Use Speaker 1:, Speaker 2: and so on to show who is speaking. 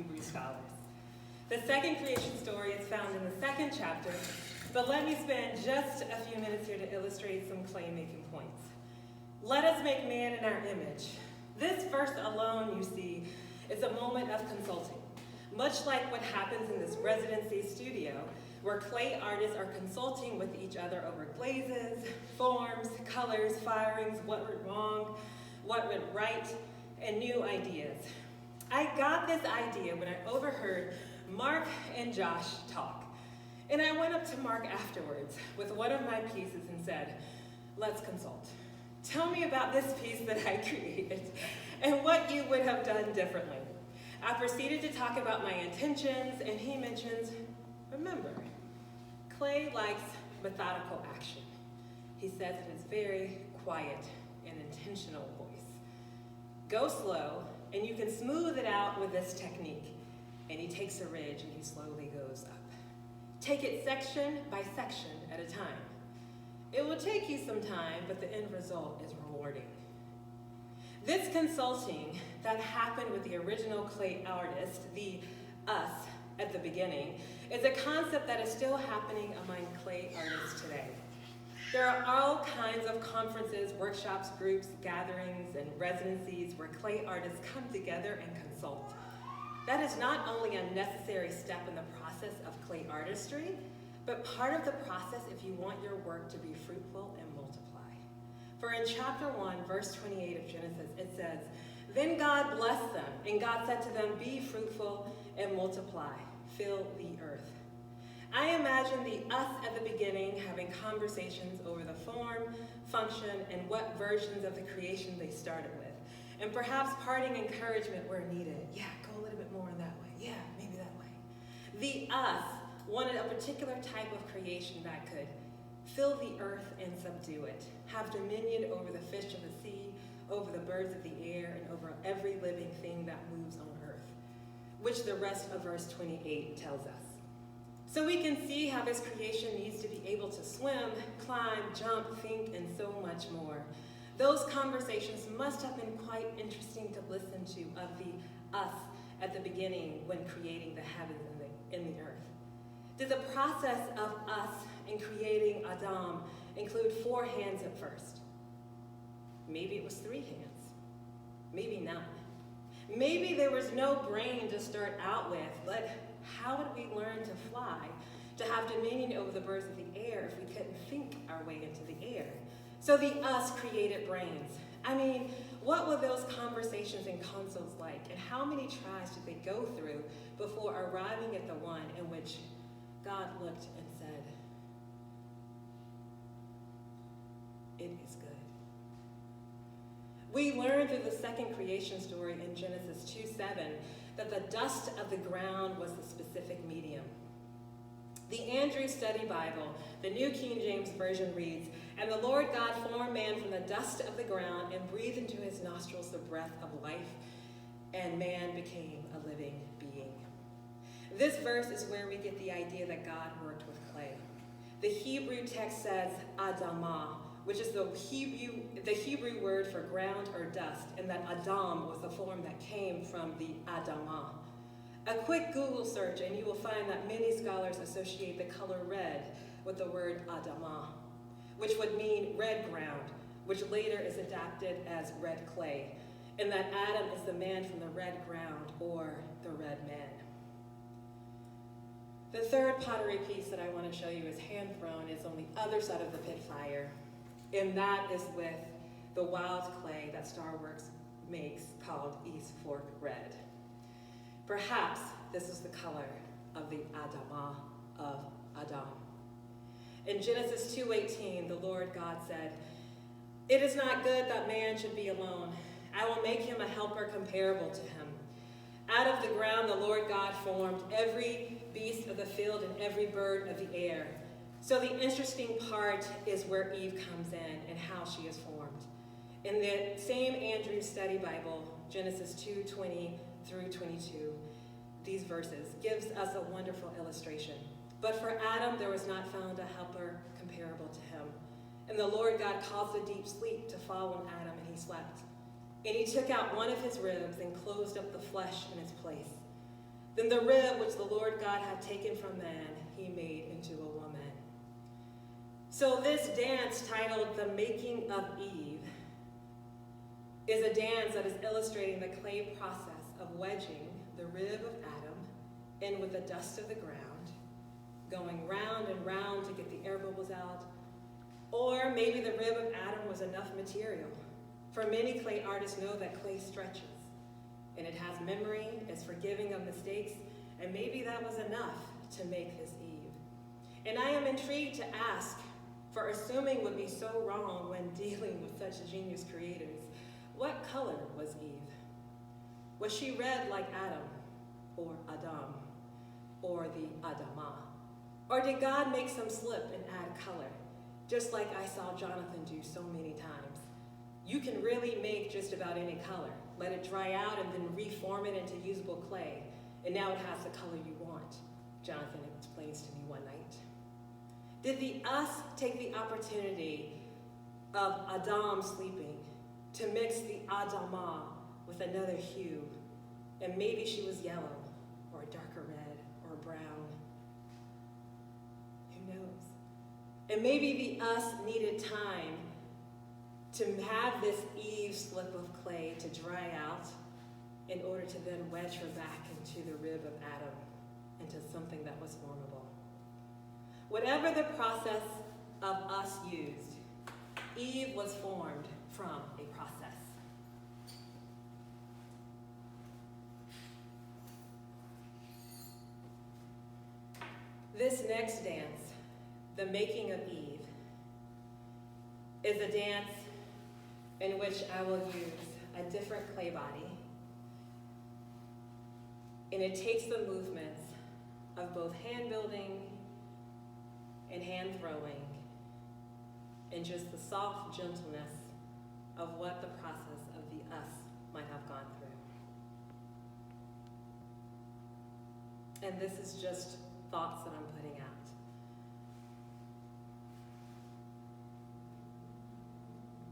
Speaker 1: Hebrew scholars. The second creation story is found in the second chapter, but let me spend just a few minutes here to illustrate some clay-making points. Let us make man in our image. This verse alone, you see, is a moment of consulting, much like what happens in this residency studio, where clay artists are consulting with each other over glazes, forms, colors, firings, what went wrong, what went right, and new ideas. I got this idea when I overheard Mark and Josh talk. And I went up to Mark afterwards with one of my pieces and said, let's consult. Tell me about this piece that I created and what you would have done differently. I proceeded to talk about my intentions, and he mentions, remember, clay likes methodical action. He says in his very quiet and intentional voice. Go slow, and you can smooth it out with this technique. And he takes a ridge and he slowly goes up. Take it section by section at a time. It will take you some time, but the end result is rewarding. This consulting that happened with the original clay artist, the us at the beginning, is a concept that is still happening among clay artists today. There are all kinds of conferences, workshops, groups, gatherings, and residencies where clay artists come together and consult. That is not only a necessary step in the process of clay artistry, but part of the process if you want your work to be fruitful and multiply. For in chapter 1, verse 28 of Genesis, it says, Then God blessed them, and God said to them, Be fruitful and multiply, fill the earth. I imagine the us at the beginning having conversations over the form, function, and what versions of the creation they started with. And perhaps parting encouragement where needed. Yeah, go a little bit more in that way. Yeah, maybe that way. The us wanted a particular type of creation that could fill the earth and subdue it, have dominion over the fish of the sea, over the birds of the air, and over every living thing that moves on earth, which the rest of verse 28 tells us. So we can see how this creation needs to be able to swim, climb, jump, think, and so much more. Those conversations must have been quite interesting to listen to of the us at the beginning when creating the heavens and the earth. Did the process of us in creating Adam include 4 hands at first? Maybe it was 3 hands. Maybe none. Maybe there was no brain to start out with, but how would we learn to fly, to have dominion over the birds of the air if we couldn't think our way into the air? So the us created brains. I mean, what were those conversations and consults like, and how many tries did they go through before arriving at the one in which God looked and said, it is good. We learn through the second creation story in Genesis 2:7 that the dust of the ground was the specific medium. The Andrews Study Bible, the New King James Version reads, And the Lord God formed man from the dust of the ground and breathed into his nostrils the breath of life, and man became a living being. This verse is where we get the idea that God worked with clay. The Hebrew text says Adamah, which is the Hebrew word for ground or dust, and that Adam was the form that came from the Adamah. A quick Google search and you will find that many scholars associate the color red with the word Adamah, which would mean red ground, which later is adapted as red clay, and that Adam is the man from the red ground, or the red man. The third pottery piece that I want to show you is hand thrown is on the other side of the pit fire, and that is with the wild clay that STARworks makes called East Fork Red. Perhaps this is the color of the Adamah of Adam. In Genesis 2:18, the Lord God said, It is not good that man should be alone. I will make him a helper comparable to him. Out of the ground the Lord God formed every beast of the field and every bird of the air. So the interesting part is where Eve comes in and how she is formed. In the same Andrews Study Bible, Genesis 2:20 through 22, these verses gives us a wonderful illustration. But for Adam there was not found a helper comparable to him. And the Lord God caused a deep sleep to fall on Adam, and he slept. And he took out one of his ribs and closed up the flesh in its place. Then the rib which the Lord God had taken from man, he made into a woman. So this dance, titled The Making of Eve, is a dance that is illustrating the clay process of wedging the rib of Adam in with the dust of the ground, going round and round to get the air bubbles out. Or maybe the rib of Adam was enough material. For many clay artists know that clay stretches, and it has memory, is forgiving of mistakes, and maybe that was enough to make this Eve. And I am intrigued to ask, for assuming would be so wrong when dealing with such genius creators, what color was Eve? Was she red like Adam, or Adam, or the Adamah? Or did God make some slip and add color, just like I saw Jonathan do so many times? You can really make just about any color. Let it dry out and then reform it into usable clay, and now it has the color you want, Jonathan explains to me one night. Did the us take the opportunity of Adam sleeping to mix the Adamah with another hue, and maybe she was yellow, or a darker red, or brown? Who knows? And maybe the us needed time to have this Eve slip of clay to dry out in order to then wedge her back into the rib of Adam, into something that was formable. Whatever the process of us used, Eve was formed from a process. This next dance, the making of Eve, is a dance in which I will use a different clay body, and it takes the movements of both hand building and hand throwing, and just the soft gentleness of what the process of the us might have gone through. And this is just thoughts that I'm putting out.